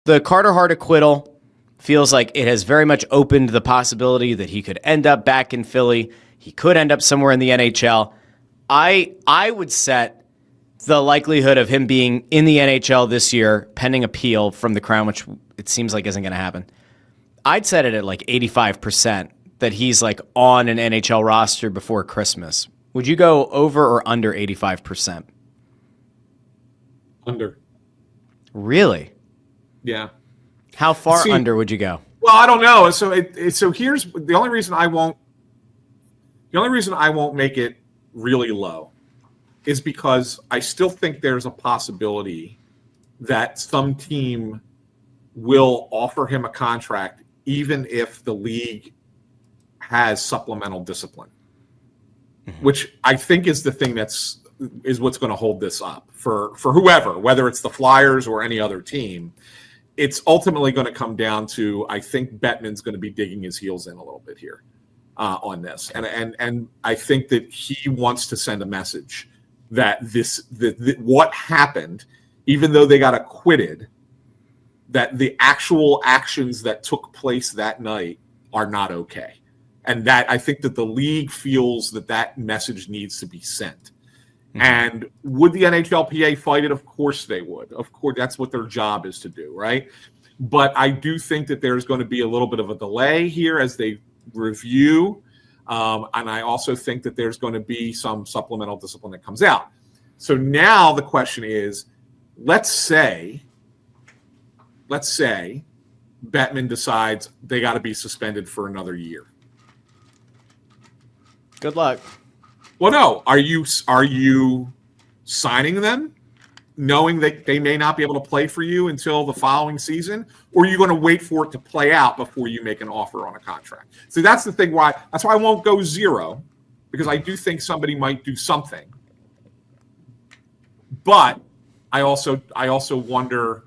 The Carter Hart acquittal feels like it has very much opened the possibility that he could end up back in Philly. He could end up somewhere in the NHL. I would set the likelihood of him being in the NHL this year, pending appeal from the Crown, which it seems like isn't going to happen. I'd set it at like 85% that he's like on an NHL roster before Christmas. Would you go over or under 85%? Under. Really? Yeah. How far under would you go? Well, I don't know. So here's the only reason I won't make it really low is because I still think there's a possibility that some team will offer him a contract even if the league has supplemental discipline, which I think is the thing is what's going to hold this up for whoever, whether it's the Flyers or any other team. It's ultimately going to come down to, I think Bettman's going to be digging his heels in a little bit here on this. And I think that he wants to send a message that what happened, even though they got acquitted, that the actual actions that took place that night are not okay. And that I think that the league feels that message needs to be sent. And would the NHLPA fight it? Of course they would. Of course, that's what their job is to do, right? But I do think that there's going to be a little bit of a delay here as they review. And I also think that there's going to be some supplemental discipline that comes out. So now the question is, let's say Bettman decides they got to be suspended for another year. Good luck. Well, no. Are you signing them, knowing that they may not be able to play for you until the following season, or are you going to wait for it to play out before you make an offer on a contract? So that's the thing. That's why I won't go zero, because I do think somebody might do something. But I also wonder.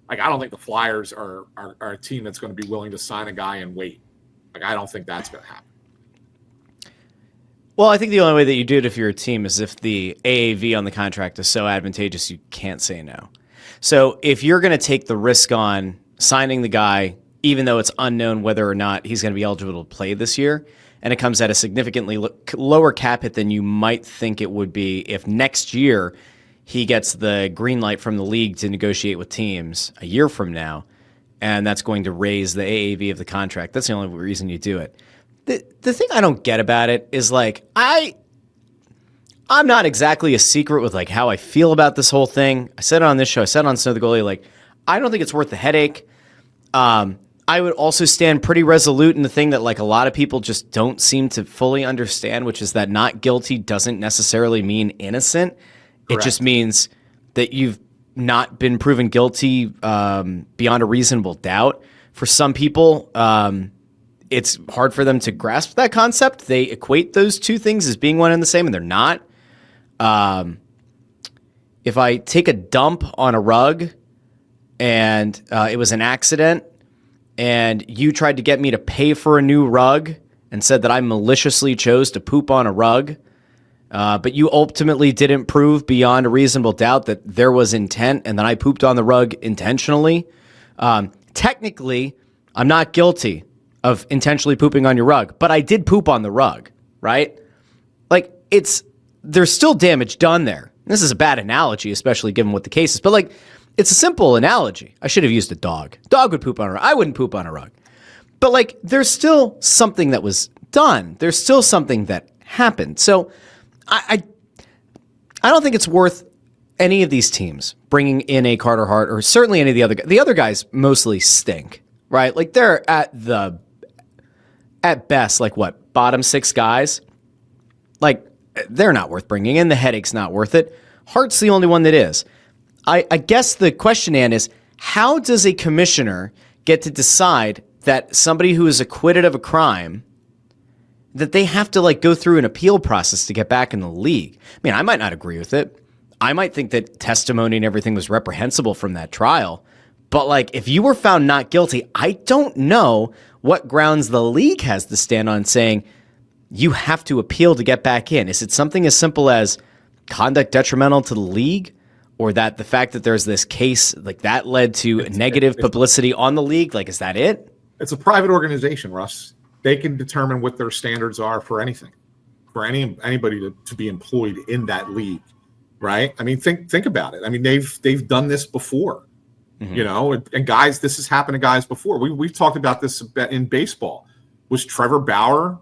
Like, I don't think the Flyers are a team that's going to be willing to sign a guy and wait. Like, I don't think that's going to happen. Well, I think the only way that you do it if you're a team is if the AAV on the contract is so advantageous you can't say no. So if you're going to take the risk on signing the guy, even though it's unknown whether or not he's going to be eligible to play this year, and it comes at a significantly lower cap hit than you might think it would be if next year he gets the green light from the league to negotiate with teams a year from now, and that's going to raise the AAV of the contract. That's the only reason you do it. The thing I don't get about it is, like, I'm not exactly a secret with, like, how I feel about this whole thing. I said it on this show. I said it on Snow the Goalie. Like, I don't think it's worth the headache. I would also stand pretty resolute in the thing that, like, a lot of people just don't seem to fully understand, which is that not guilty doesn't necessarily mean innocent. Correct. It just means that you've not been proven guilty beyond a reasonable doubt. For some people, it's hard for them to grasp that concept. They equate those two things as being one and the same, and they're not. If I take a dump on a rug and it was an accident, and you tried to get me to pay for a new rug and said that I maliciously chose to poop on a rug, but you ultimately didn't prove beyond a reasonable doubt that there was intent and that I pooped on the rug intentionally, technically, I'm not guilty of intentionally pooping on your rug, but I did poop on the rug, right? Like, there's still damage done there. This is a bad analogy, especially given what the case is, but, like, it's a simple analogy. I should have used a dog. Dog would poop on a rug. I wouldn't poop on a rug. But, like, there's still something that was done. There's still something that happened. So I don't think it's worth any of these teams bringing in a Carter Hart, or certainly any of the other guys. The other guys mostly stink, right? Like, they're at best, like, what, bottom six guys? Like, they're not worth bringing in. The headache's not worth it. Hart's the only one that is. I guess the question, Ann, is how does a commissioner get to decide that somebody who is acquitted of a crime, that they have to, like, go through an appeal process to get back in the league? I mean, I might not agree with it. I might think that testimony and everything was reprehensible from that trial. But, like, if you were found not guilty, I don't know what grounds the league has to stand on saying you have to appeal to get back in. Is it something as simple as conduct detrimental to the league? or that the fact that there's this case like that led to negative publicity on the league? Like, is that it? It's a private organization, Russ. They can determine what their standards are for anything, for anybody to be employed in that league, right? I mean, think about it. I mean, they've done this before, you know, and guys, this has happened to guys before. We've talked about this in baseball. Was Trevor Bauer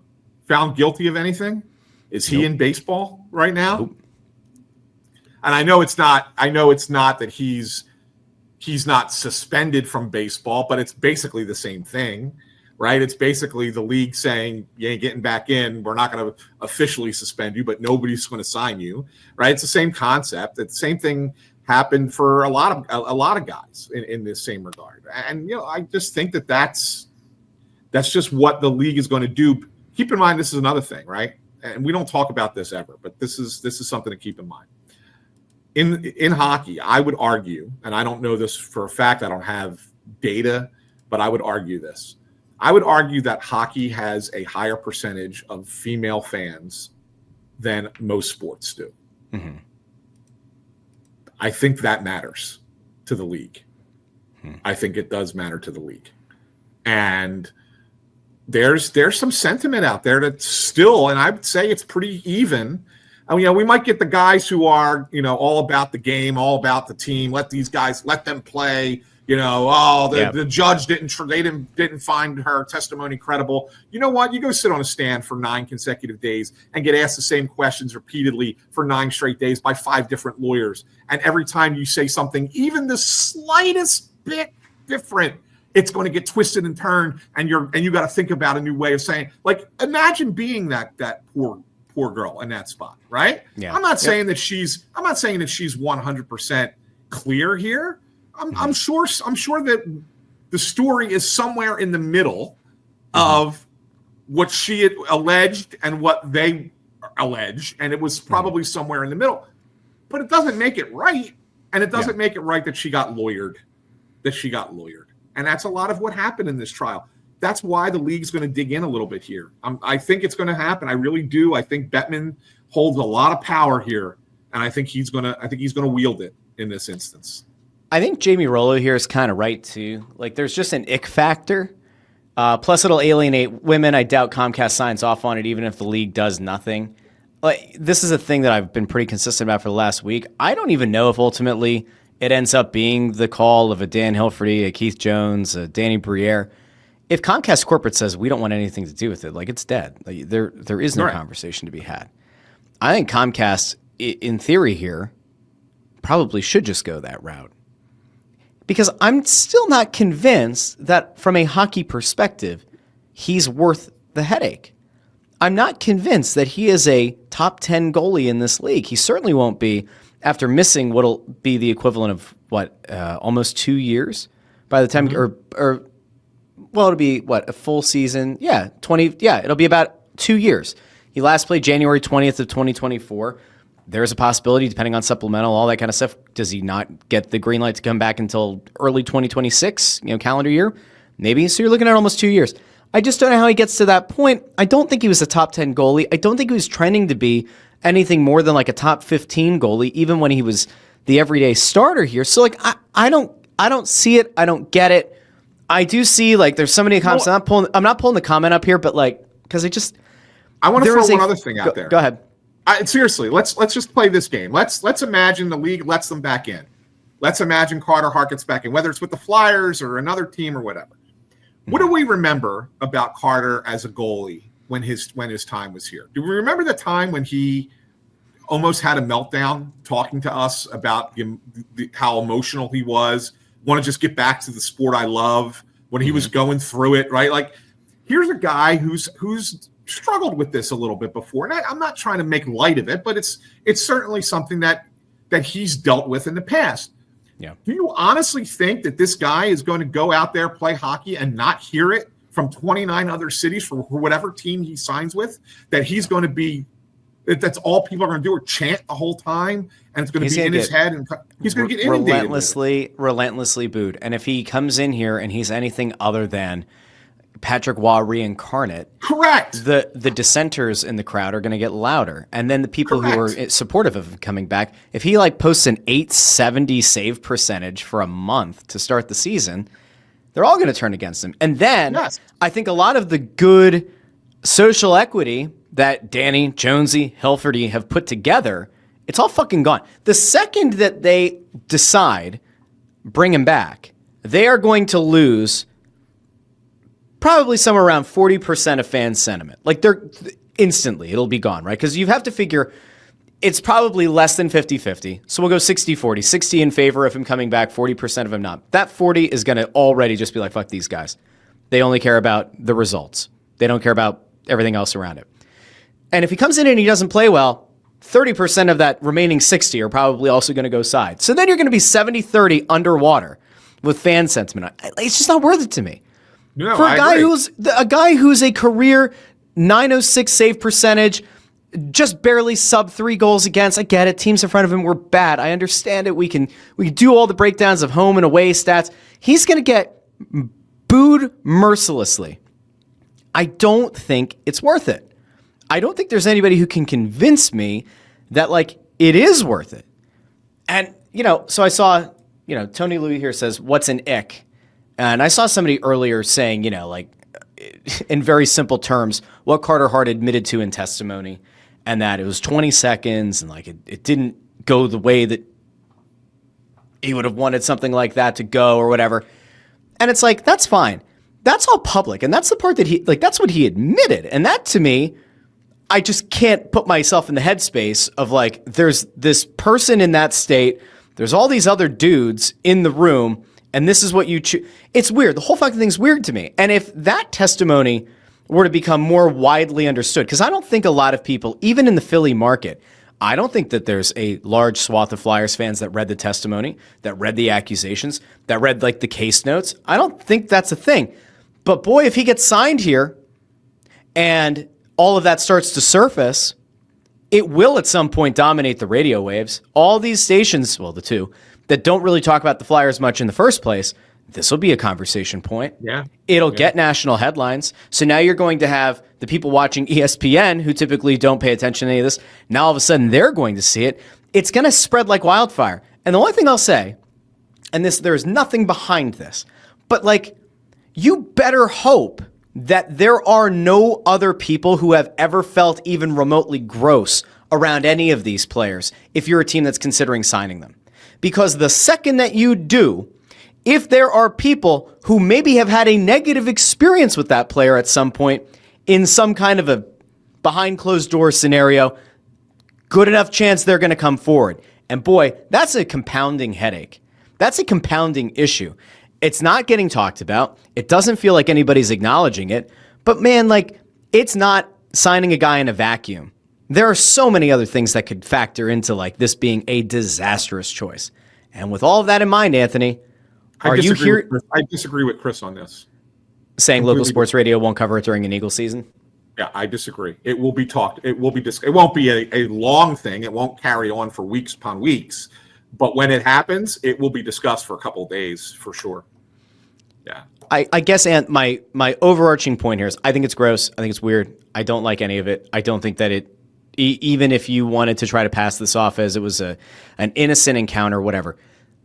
found guilty of anything? Is he in baseball right now? Nope. And I know it's not that he's not suspended from baseball, but it's basically the same thing, right? It's basically the league saying you ain't getting back in. We're not going to officially suspend you, but nobody's going to sign you, right? It's the same concept. The same thing happened for a lot of guys in this same regard. And you know, I just think that's just what the league is going to do. Keep in mind, this is another thing, right? And we don't talk about this ever, but this is something to keep in mind. In hockey, I would argue, and I don't know this for a fact, I don't have data, but I would argue this. I would argue that hockey has a higher percentage of female fans than most sports do. Mm-hmm. I think that matters to the league. I think it does matter to the league. And there's some sentiment out there that's still, and I would say it's pretty even. I mean, you know, we might get the guys who are, you know, all about the game, all about the team. Let them play. You know, the judge didn't find her testimony credible. You know what? You go sit on a stand for 9 consecutive days and get asked the same questions repeatedly for 9 straight days by 5 different lawyers. And every time you say something, even the slightest bit different, it's going to get twisted and turned, and you got to think about a new way of saying. Like, imagine being that poor girl in that spot, right? Yeah. I'm not saying that she's 100% clear here. I'm sure that the story is somewhere in the middle of what she had alleged and what they allege, and it was probably somewhere in the middle. But it doesn't make it right, and it doesn't make it right that she got lawyered. And that's a lot of what happened in this trial. That's why the league's going to dig in a little bit here. I think it's going to happen. I really do. I think Bettman holds a lot of power here, and I think he's going to wield it in this instance. I think Jamie Rollo here is kind of right too. Like, there's just an ick factor. Plus, it'll alienate women. I doubt Comcast signs off on it, even if the league does nothing. Like, this is a thing that I've been pretty consistent about for the last week. I don't even know if ultimately it ends up being the call of a Dan Hilferty, a Keith Jones, a Danny Briere. If Comcast corporate says we don't want anything to do with it, like, it's dead. Like, there is no conversation to be had. I think Comcast, in theory here, probably should just go that route. Because I'm still not convinced that from a hockey perspective, he's worth the headache. I'm not convinced that he is a top 10 goalie in this league. He certainly won't be after missing what'll be the equivalent of almost 2 years by the time, it'll be a full season. Yeah, 20. Yeah, it'll be about 2 years. He last played January 20th of 2024. There's a possibility, depending on supplemental, all that kind of stuff. Does he not get the green light to come back until early 2026, calendar year? Maybe. So you're looking at almost 2 years. I just don't know how he gets to that point. I don't think he was a top 10 goalie. I don't think he was trending to be anything more than like a top 15 goalie, even when he was the everyday starter here. So like, I don't see it. I don't get it. I do see like there's so many comments. I'm not pulling the comment up here, but like, because I want to throw one other thing out there. Go ahead. Seriously, let's just play this game. Let's imagine the league lets them back in. Let's imagine Carter Hart gets back in, whether it's with the Flyers or another team or whatever. What do we remember about Carter as a goalie when his time was here? Do we remember the time when he almost had a meltdown talking to us about how emotional he was, want to just get back to the sport I love, when he was going through it, right? Like, here's a guy who's struggled with this a little bit before, and I'm not trying to make light of it, but it's certainly something that he's dealt with in the past. Yeah. Do you honestly think that this guy is going to go out there, play hockey, and not hear it from 29 other cities for whatever team he signs with? That he's going to be, that's all people are going to do, or chant the whole time, and it's going to be in his head, and he's going to get inundated relentlessly booed. And if he comes in here and he's anything other than Patrick Waugh reincarnate, Correct. the dissenters in the crowd are going to get louder. And then the people who are supportive of him coming back, if he like posts an 870 save percentage for a month to start the season, they're all going to turn against him. And then I think a lot of the good social equity that Danny, Jonesy, Hilferty have put together, it's all fucking gone. The second that they decide bring him back, they are going to lose probably somewhere around 40% of fan sentiment. Like they're instantly, it'll be gone, right? Because you have to figure it's probably less than 50-50. So we'll go 60-40. 60 in favor of him coming back, 40% of him not. That 40 is going to already just be like, fuck these guys. They only care about the results. They don't care about everything else around it. And if he comes in and he doesn't play well, 30% of that remaining 60 are probably also going to go side. So then you're going to be 70-30 underwater with fan sentiment. It's just not worth it to me. No, for a guy who's a career 906 save percentage, just barely sub 3 goals against. I get it. Teams in front of him were bad. I understand it. We can do all the breakdowns of home and away stats. He's going to get booed mercilessly. I don't think it's worth it. I don't think there's anybody who can convince me that like it is worth it. And so I saw, Tony Louis here says, "What's an ick?" And I saw somebody earlier saying, like in very simple terms, what Carter Hart admitted to in testimony, and that it was 20 seconds and like it didn't go the way that he would have wanted something like that to go or whatever. And it's like, that's fine. That's all public. And that's the part that that's what he admitted. And that to me, I just can't put myself in the headspace of like, there's this person in that state, there's all these other dudes in the room, and this is what you choose. It's weird. The whole fucking thing's weird to me. And if that testimony were to become more widely understood, because I don't think a lot of people, even in the Philly market, I don't think that there's a large swath of Flyers fans that read the testimony, that read the accusations, that read like the case notes. I don't think that's a thing. But boy, if he gets signed here and all of that starts to surface, it will at some point dominate the radio waves. All these stations, well, the two, that don't really talk about the Flyers much in the first place, this will be a conversation point. Yeah. It'll get national headlines. So now you're going to have the people watching ESPN who typically don't pay attention to any of this. Now all of a sudden they're going to see it. It's going to spread like wildfire. And the only thing I'll say, and there's nothing behind this, but like, you better hope that there are no other people who have ever felt even remotely gross around any of these players if you're a team that's considering signing them. Because the second that you do, if there are people who maybe have had a negative experience with that player at some point in some kind of a behind closed door scenario, good enough chance they're going to come forward. And boy, that's a compounding headache. That's a compounding issue. It's not getting talked about. It doesn't feel like anybody's acknowledging it. But man, like, it's not signing a guy in a vacuum. There are so many other things that could factor into like this being a disastrous choice. And with all of that in mind, Anthony, are you here? I disagree with Chris on this. Saying local sports radio won't cover it during an Eagles season? Yeah, I disagree. It will be talked. It will be it won't be a long thing. It won't carry on for weeks upon weeks. But when it happens, it will be discussed for a couple of days for sure. Yeah. I guess, and my overarching point here is I think it's gross. I think it's weird. I don't like any of it. I don't think that it, even if you wanted to try to pass this off as it was an innocent encounter, whatever,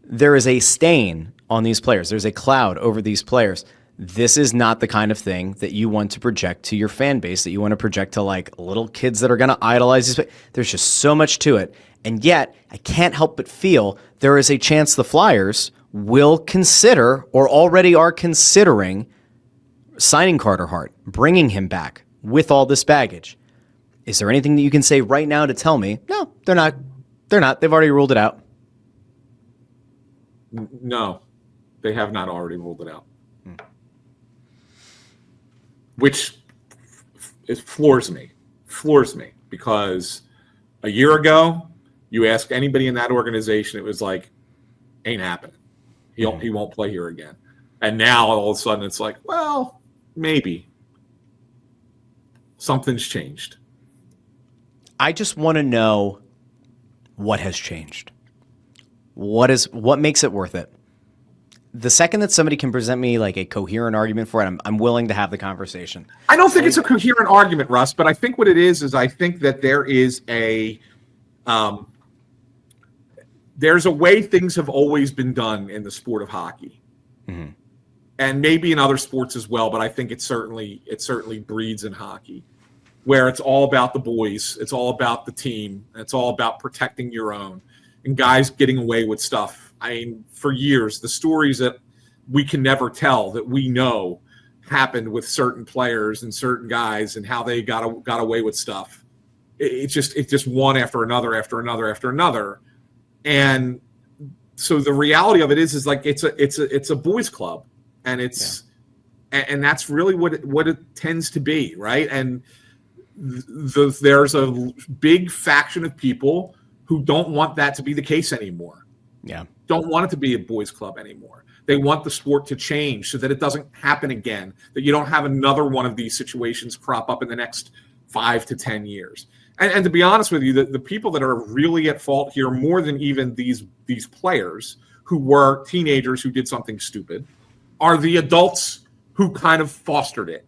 there is a stain on these players. There's a cloud over these players. This is not the kind of thing that you want to project to your fan base, that you want to project to like little kids that are going to idolize these. There's just so much to it. And yet, I can't help but feel there is a chance the Flyers will consider or already are considering signing Carter Hart, bringing him back with all this baggage. Is there anything that you can say right now to tell me? No, they're not. They're not. They've already ruled it out. No, they have not already ruled it out. Which it floors me because a year ago, you ask anybody in that organization, it was like, ain't happening. He won't play here again. And now all of a sudden it's like, well, maybe something's changed. I just want to know what has changed. What makes it worth it? the second that somebody can present me like a coherent argument for it, I'm willing to have the conversation. I don't think it's a coherent argument, Russ, but I think what it is I think that there is there's a way things have always been done in the sport of hockey. Mm-hmm. And maybe in other sports as well, but I think it certainly breeds in hockey, where it's all about the boys, it's all about the team, it's all about protecting your own, and guys getting away with stuff. I mean, for years, the stories that we can never tell that we know happened with certain players and certain guys and how they got away with stuff. It's just one after another, after another, after another. And so the reality of it is like it's a boys club, and and that's really what it tends to be, right? And there's a big faction of people who don't want that to be the case anymore. Yeah. Don't want it to be a boys club anymore. They want the sport to change so that it doesn't happen again, that you don't have another one of these situations crop up in the next 5 to 10 years. And to be honest with you, the people that are really at fault here, more than even these players who were teenagers who did something stupid, are the adults who kind of fostered it.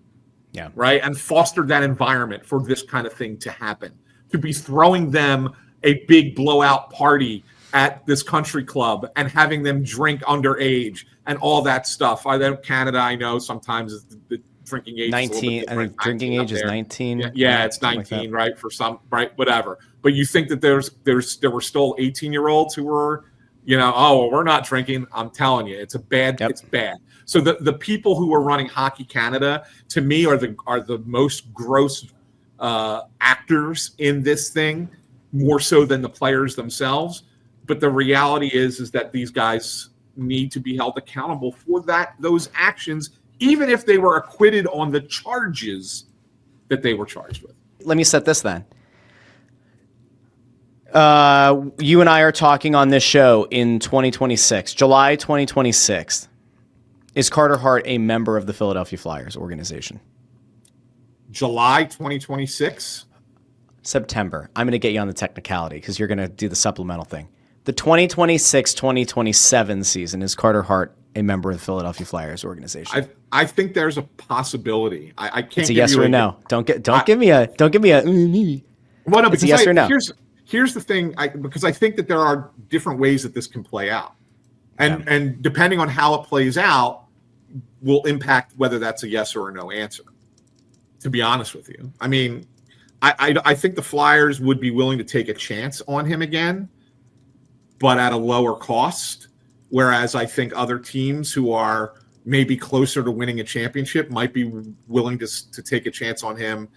Yeah. Right. And fostered that environment for this kind of thing to happen, to be throwing them a big blowout party at this country club and having them drink underage and all that stuff. Canada, I know sometimes the drinking age 19. I think drinking age is 19. Yeah, it's 19, right? For some, right? Whatever. But you think that there were still 18-year-olds who were, we're not drinking. I'm telling you, it's bad. It's bad. So the people who are running Hockey Canada, to me, are the most gross actors in this thing, more so than the players themselves. But the reality is that these guys need to be held accountable for those actions, even if they were acquitted on the charges that they were charged with. Let me set this then. You and I are talking on this show in 2026, July 2026. Is Carter Hart a member of the Philadelphia Flyers organization? July 2026? September. I'm going to get you on the technicality because you're going to do the supplemental thing. The 2026-2027 season, is Carter Hart a member of the Philadelphia Flyers organization? I think there's a possibility. I can't. It's a yes or a no. Don't give me a. Well, no, it's a yes or no. Here's the thing, because I think that there are different ways that this can play out, and depending on how it plays out, will impact whether that's a yes or a no answer. To be honest with you, I mean, I think the Flyers would be willing to take a chance on him again, but at a lower cost. Whereas I think other teams who are maybe closer to winning a championship might be willing to take a chance on him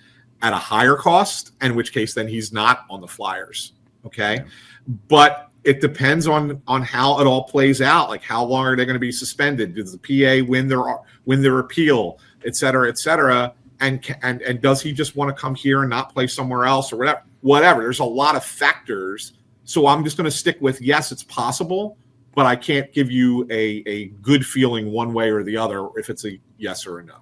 at a higher cost, in which case then he's not on the Flyers. Okay. Yeah. But it depends on how it all plays out. Like, how long are they going to be suspended? Does the PA win their appeal, et cetera, et cetera? And does he just want to come here and not play somewhere else or whatever? There's a lot of factors. So I'm just going to stick with, yes, it's possible, but I can't give you a good feeling one way or the other if it's a yes or a no.